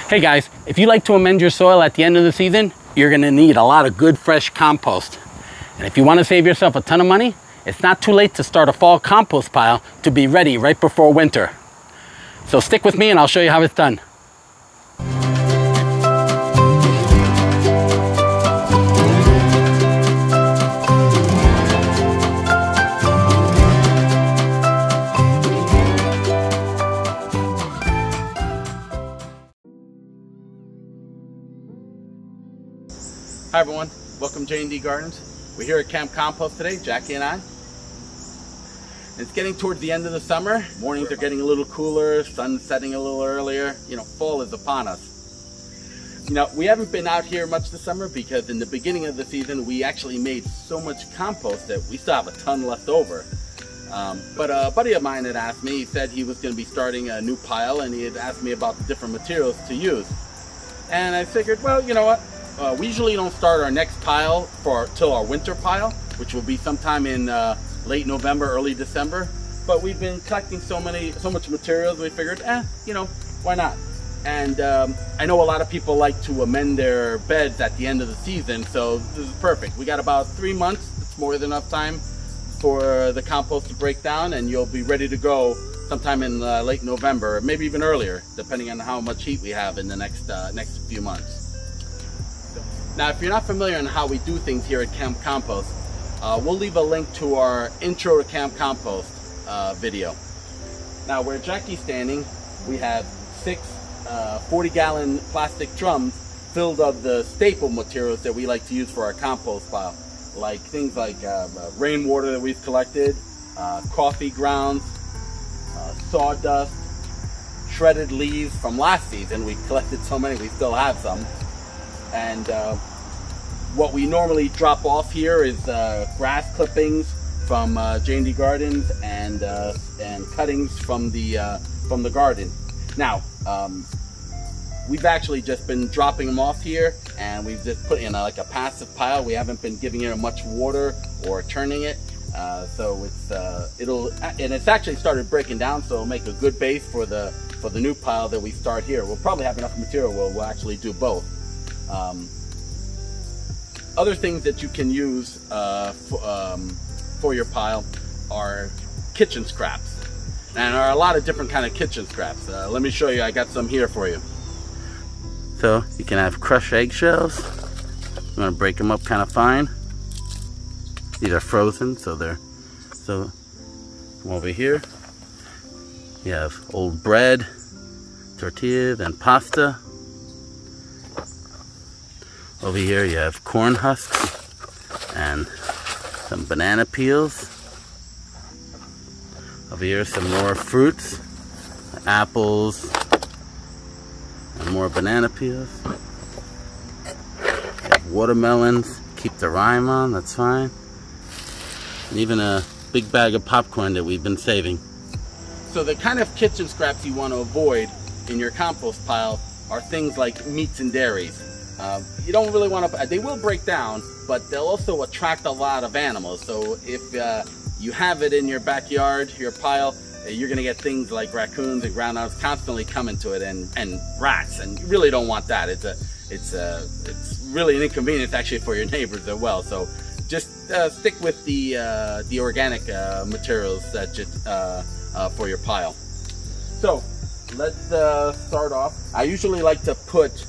Hey guys, if you like to amend your soil at the end of the season, you're gonna need a lot of good fresh compost. And if you wanna save yourself a ton of money, it's not too late to start a fall compost pile to be ready right before winter. So stick with me and I'll show you how it's done. Hi everyone, welcome to J&D Gardens. We're here at Camp Compost today, Jackie and I. It's getting towards the end of the summer. Mornings are getting a little cooler, sun's setting a little earlier. You know, fall is upon us. You know, we haven't been out here much this summer because in the beginning of the season, we actually made so much compost that we still have a ton left over. But a buddy of mine had asked me, he said he was going to be starting a new pile and he had asked me about the different materials to use. And I figured, well, you know what? We usually don't start our next pile till our winter pile, which will be sometime in late November, early December. But we've been collecting so much materials, we figured, you know, why not? And I know a lot of people like to amend their beds at the end of the season, so this is perfect. We got about 3 months. It's more than enough time for the compost to break down, and you'll be ready to go sometime in late November, maybe even earlier, depending on how much heat we have in the next few months. Now, if you're not familiar on how we do things here at Camp Compost, we'll leave a link to our intro to Camp Compost video. Now, where Jackie's standing, we have 6 40-gallon plastic drums filled of the staple materials that we like to use for our compost pile, like things like rainwater that we've collected, coffee grounds, sawdust, shredded leaves from last season. We collected so many, we still have some. And what we normally drop off here is grass clippings from J&D Gardens and cuttings from the garden. Now, we've actually just been dropping them off here, and we've just put in like a passive pile. We haven't been giving it much water or turning it, so it's actually started breaking down. So it'll make a good base for the new pile that we start here. We'll probably have enough material where we'll actually do both. Other things that you can use for your pile are kitchen scraps, and there are a lot of different kind of kitchen scraps. Let me show you. I got some here for you. So you can have crushed eggshells. I'm gonna break them up kind of fine. These are frozen, so from over here you have old bread, tortillas, and pasta. Over here you have corn husks and some banana peels. Over here some more fruits, apples, and more banana peels. You have watermelons, keep the rind on, that's fine. And even a big bag of popcorn that we've been saving. So the kind of kitchen scraps you want to avoid in your compost pile are things like meats and dairies. You don't really want to, they will break down, but they'll also attract a lot of animals. So if you have it in your backyard, your pile, you're going to get things like raccoons and groundhogs constantly coming to it, and rats, and you really don't want that. It's really an inconvenience actually for your neighbors as well. So just stick with the organic materials that for your pile. So let's start off. I usually like to put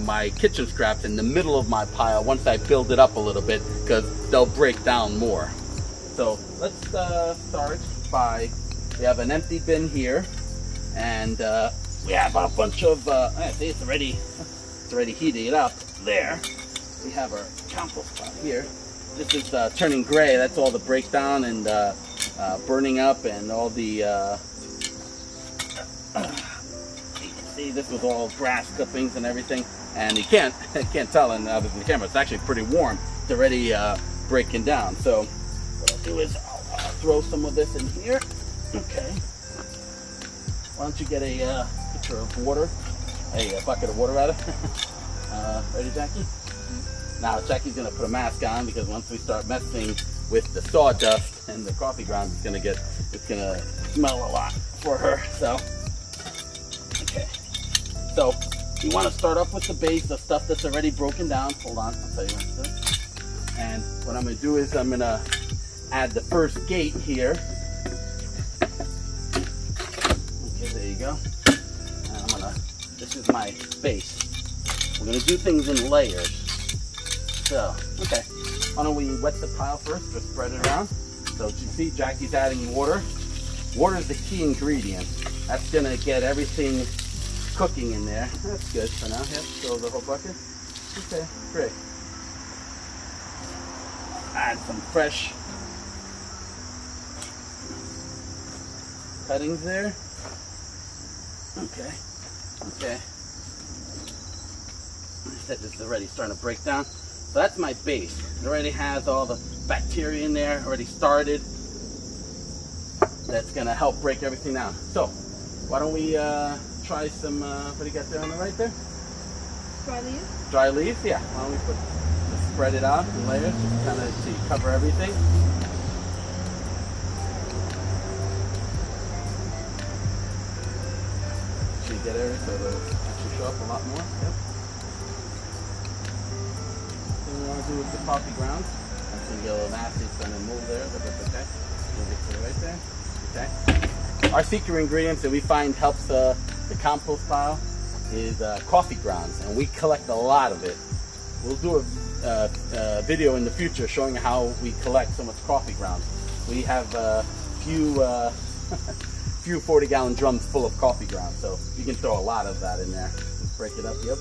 my kitchen scraps in the middle of my pile once I build it up a little bit, because they'll break down more. So let's start by, we have an empty bin here, and we have a bunch of, see, it's already heating up there. We have our compost pile here. This is turning gray. That's all the breakdown and burning up and all the see, this was all grass clippings and everything, and you can't tell in the camera. It's actually pretty warm. It's already breaking down. So what I'll do is I'll throw some of this in here. Okay. Why don't you get a pitcher of water, a bucket of water rather. Ready, Jackie? Now Jackie's gonna put a mask on, because once we start messing with the sawdust and the coffee grounds, it's gonna smell a lot for her. So okay. So You want to start off with the base, the stuff that's already broken down. Hold on, I'll tell you what to do. And what I'm going to do is I'm going to add the first gate here. Okay, there you go. And I'm going to, this is my base. We're going to do things in layers. So, okay. Why don't we wet the pile first, just spread it around. So you see Jackie's adding water. Water is the key ingredient. That's going to get everything cooking in there. That's good for now. Yep, fill the whole bucket. Okay, great. Add some fresh cuttings there. Okay, okay. I said this is already starting to break down. So that's my base. It already has all the bacteria in there, already started. That's gonna help break everything down. So, why don't we try some, what do you got there on the right there? Dry leaves? Dry leaves, yeah. Why don't we just spread it out in layers, just kind of so you cover everything. So you get everything, so it'll actually show up a lot more. Yep. What we want to do with the coffee grounds. That's going to get a little nasty, it's going to move there, but that's okay. Move it to the right there. Okay. Our secret ingredients that we find helps the compost pile is coffee grounds, and we collect a lot of it. We'll do a video in the future showing how we collect so much coffee grounds. We have a few 40-gallon drums full of coffee grounds, so you can throw a lot of that in there. Just break it up, yep.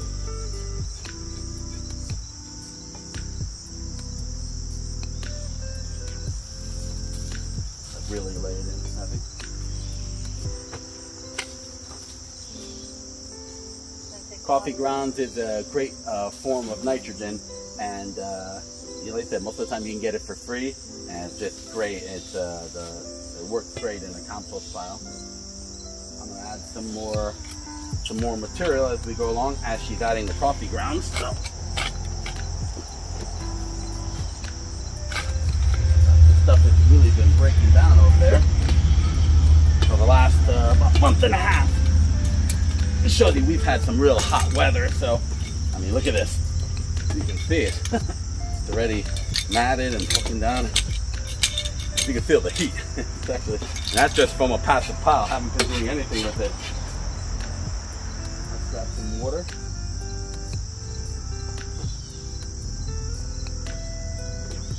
Really lay it in, I think. Coffee grounds is a great form of nitrogen, and like I said, most of the time you can get it for free, and it's just great. It's it works great in a compost pile. I'm gonna add some more material as we go along, as she's adding the coffee grounds. So. Stuff has really been breaking down over there for the last about month and a half. It shows you we've had some real hot weather, so I mean, look at this. You can see it. It's already matted and broken down. You can feel the heat. It's actually, and that's just from a passive pile. I haven't been doing anything with it. Let's grab some water.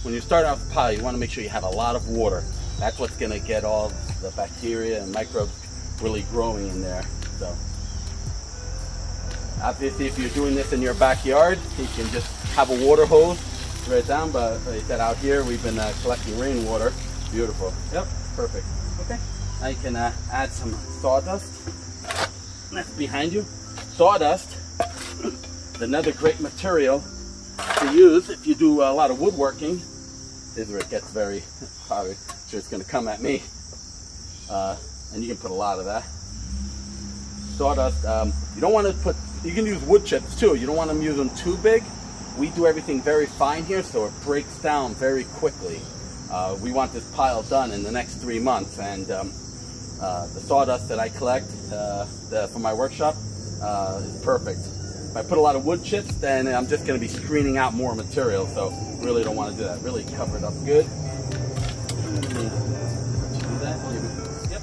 When you start off the pile, you want to make sure you have a lot of water. That's what's going to get all the bacteria and microbes really growing in there. So, obviously, if you're doing this in your backyard, you can just have a water hose right down. But like I said, out here, we've been collecting rainwater. Beautiful. Yep, perfect. Okay. Now you can add some sawdust. That's behind you. Sawdust is another great material to use if you do a lot of woodworking. This is where it gets very, probably sure it's going to come at me. And you can put a lot of that. Sawdust, you don't want to put, you can use wood chips too. You don't want to use them too big. We do everything very fine here, so it breaks down very quickly. We want this pile done in the next 3 months, and the sawdust that I collect from my workshop is perfect. If I put a lot of wood chips, then I'm just going to be screening out more material, so really don't want to do that. Really cover it up good. Do that. Yep.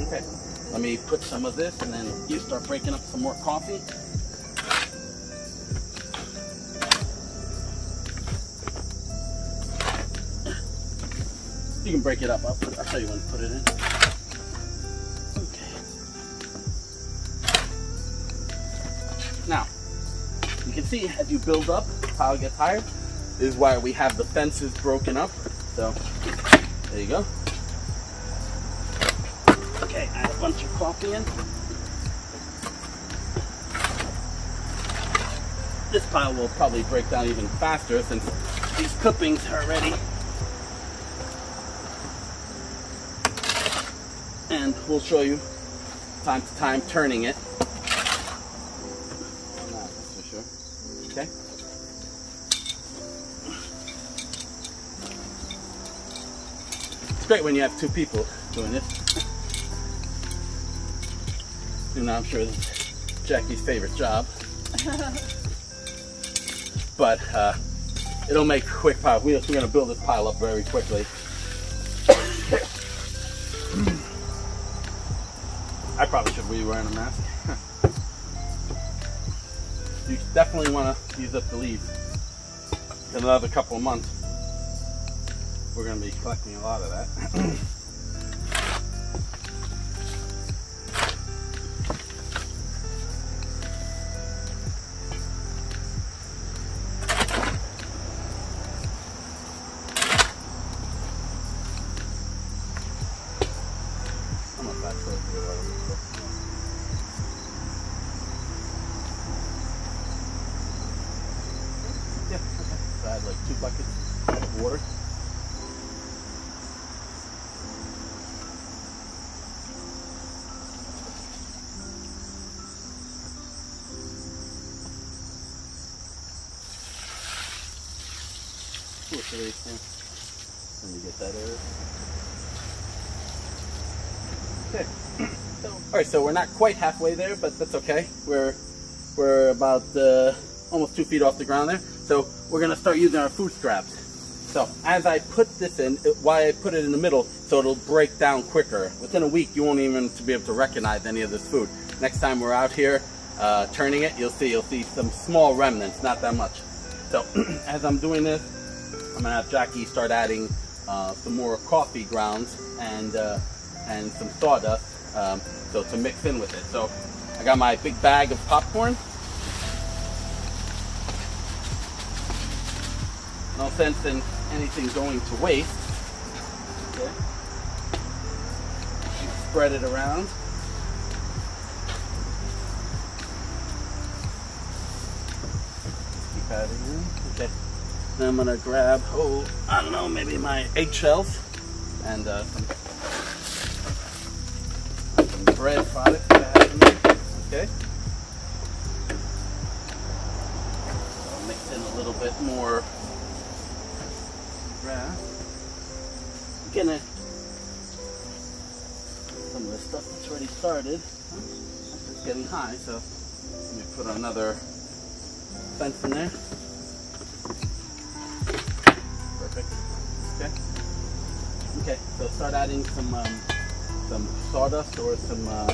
Okay. Let me put some of this, and then you start breaking up some more coffee. You can break it up. I'll show you when to put it in. Okay. Now, you can see as you build up, how it gets higher. This is why we have the fences broken up. So, there you go. Okay, add a bunch of coffee in. This pile will probably break down even faster since these clippings are ready. And we'll show you time to time turning it. For sure. Okay. It's great when you have two people doing this. And I'm sure this Jackie's favorite job. But it'll make a quick pile. We're going to build this pile up very quickly. I probably should be wearing a mask. You definitely want to use up the leaves. In another couple of months, we're going to be collecting a lot of that. Almost that close to the water. Yeah, okay. So I had like 2 buckets of water. Let me get that area. Okay. Alright, so we're not quite halfway there, but that's okay. We're about almost 2 feet off the ground there. So we're going to start using our food scraps. So as I put this in, why I put it in the middle, so it'll break down quicker. Within a week, you won't even be able to recognize any of this food. Next time we're out here turning it, you'll see some small remnants, not that much. So as I'm doing this, I'm going to have Jackie start adding some more coffee grounds and some sawdust so to mix in with it. So I got my big bag of popcorn. No sense in anything going to waste. Okay. Spread it around. Keep adding in. Okay. Then I'm gonna grab, I don't know, maybe my eggshells and some bread product to add in there. Okay. So I'll mix in a little bit more grass. Gonna some of the stuff that's already started. It's getting high, so let me put another fence in there. Perfect. Okay. Okay. So start adding some sawdust or some a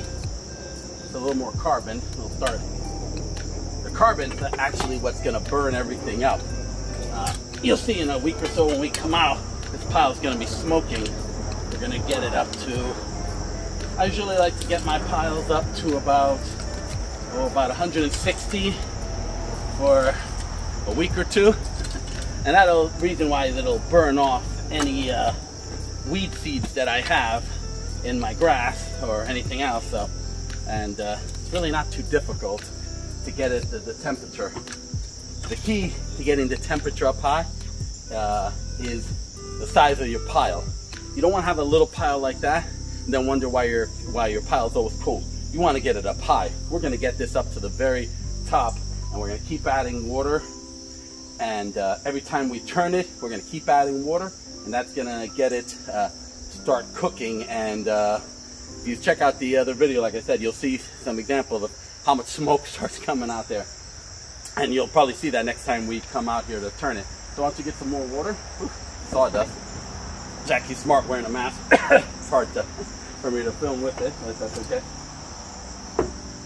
little more carbon. We'll start. The carbon's actually what's gonna burn everything up. You'll see in a week or so when we come out, this pile's gonna be smoking. We're gonna get it up to. I usually like to get my piles up to about 160 for a week or two. And that'll reason why it'll burn off any weed seeds that I have in my grass or anything else. So, and it's really not too difficult to get it to the temperature. The key to getting the temperature up high is the size of your pile. You don't want to have a little pile like that and then wonder why your pile is always cold. You want to get it up high. We're going to get this up to the very top, and we're going to keep adding water. And every time we turn it, we're going to keep adding water, and that's going to get it start cooking. And if you check out the other video, like I said, you'll see some examples of how much smoke starts coming out there. And you'll probably see that next time we come out here to turn it. So once you get some more water, sawdust. Jackie's smart wearing a mask. It's hard for me to film with it, but that's okay.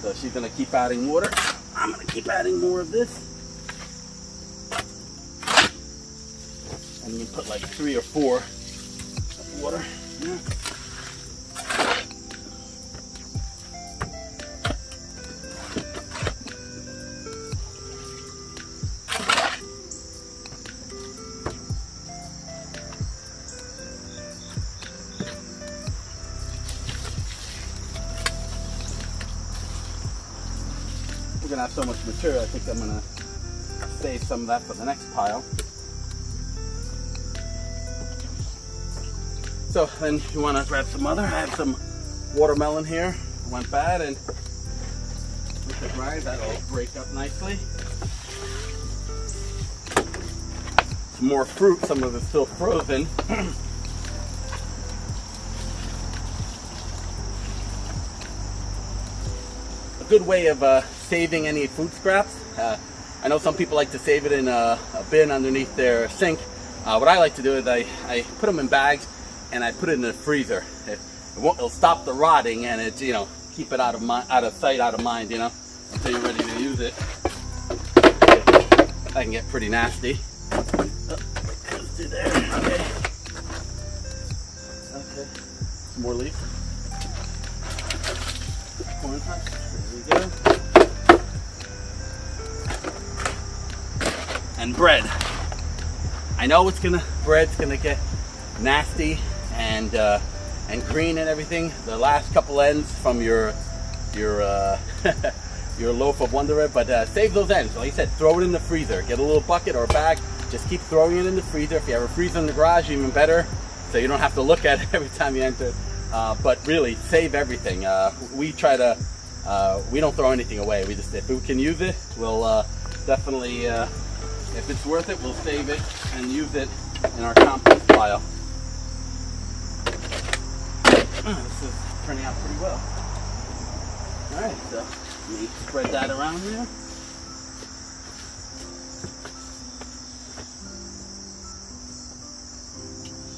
So she's going to keep adding water. I'm going to keep adding more of this. And you put like 3 or 4 of water. Yeah. We're gonna have so much material, I think I'm gonna save some of that for the next pile. So then you want to grab some other. I have some watermelon here. It went bad, and with the dry, that'll break up nicely. Some more fruit. Some of it's still frozen. A good way of saving any food scraps. I know some people like to save it in a bin underneath their sink. What I like to do is I put them in bags and I put it in the freezer. It'll stop the rotting, and it's, you know, keep it out of sight, out of mind, you know, until you're ready to use it. That can get pretty nasty. Let's do there. Okay. Okay. Some more leaf. Corn husk. There we go. And bread. I know bread's gonna get nasty and green and everything. The last couple ends from your your loaf of Wonder Bread, but save those ends. Like I said, throw it in the freezer. Get a little bucket or a bag. Just keep throwing it in the freezer. If you have a freezer in the garage, even better, so you don't have to look at it every time you enter. But really, save everything. We try to. We don't throw anything away. We just, if we can use it, we'll definitely. If it's worth it, we'll save it and use it in our compost pile. This is turning out pretty well. All right, so let me spread that around there.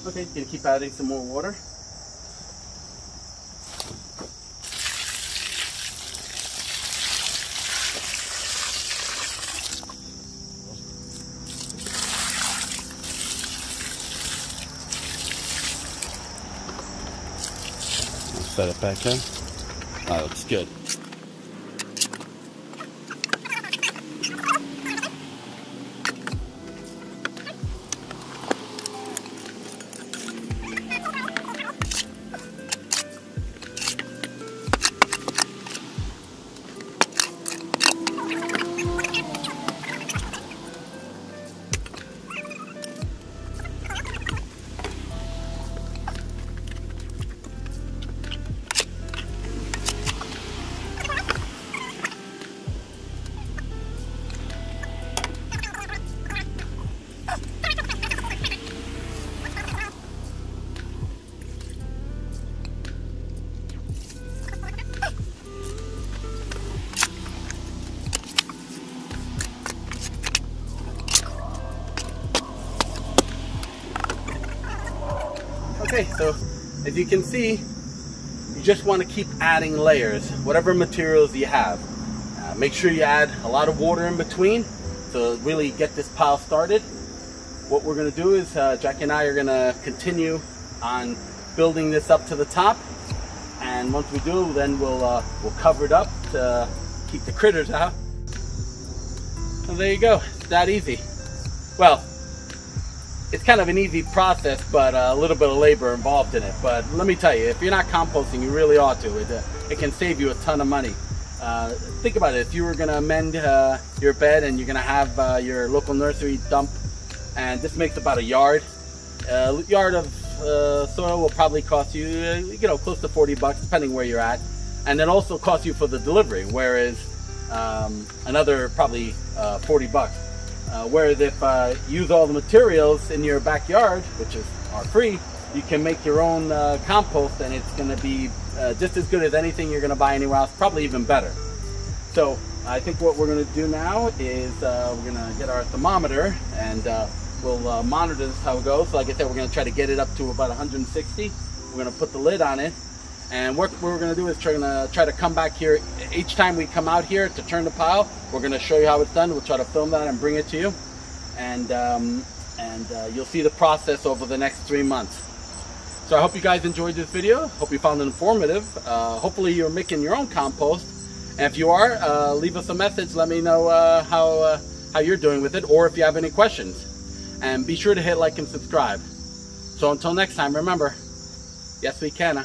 Okay, gonna keep adding some more water. Set it back in. That looks good. Okay, so as you can see, you just want to keep adding layers, whatever materials you have. Make sure you add a lot of water in between to really get this pile started. What we're going to do is Jackie and I are going to continue on building this up to the top, and once we do, then we'll cover it up to keep the critters out. And there you go. It's that easy. Well, it's kind of an easy process, but a little bit of labor involved in it. But let me tell you, if you're not composting, you really ought to. It can save you a ton of money. Think about it. If you were going to amend your bed and you're going to have your local nursery dump, and this makes about a yard of soil will probably cost you, close to 40 bucks, depending where you're at, and then also cost you for the delivery. Whereas another probably 40 bucks. Whereas if you use all the materials in your backyard, which are free, you can make your own compost, and it's going to be just as good as anything you're going to buy anywhere else, probably even better. So I think what we're going to do now is we're going to get our thermometer, and we'll monitor this how it goes. So like I said, we're going to try to get it up to about 160. We're going to put the lid on it, and what we're going to do is try to come back here each time we come out here to turn the pile. We're going to show you how it's done. We'll try to film that and bring it to you, and you'll see the process over the next 3 months. So I hope you guys enjoyed this video. Hope you found it informative. Hopefully you're making your own compost, and if you are, leave us a message. Let me know how you're doing with it, or if you have any questions. And be sure to hit like and subscribe. So until next time, remember, yes we can.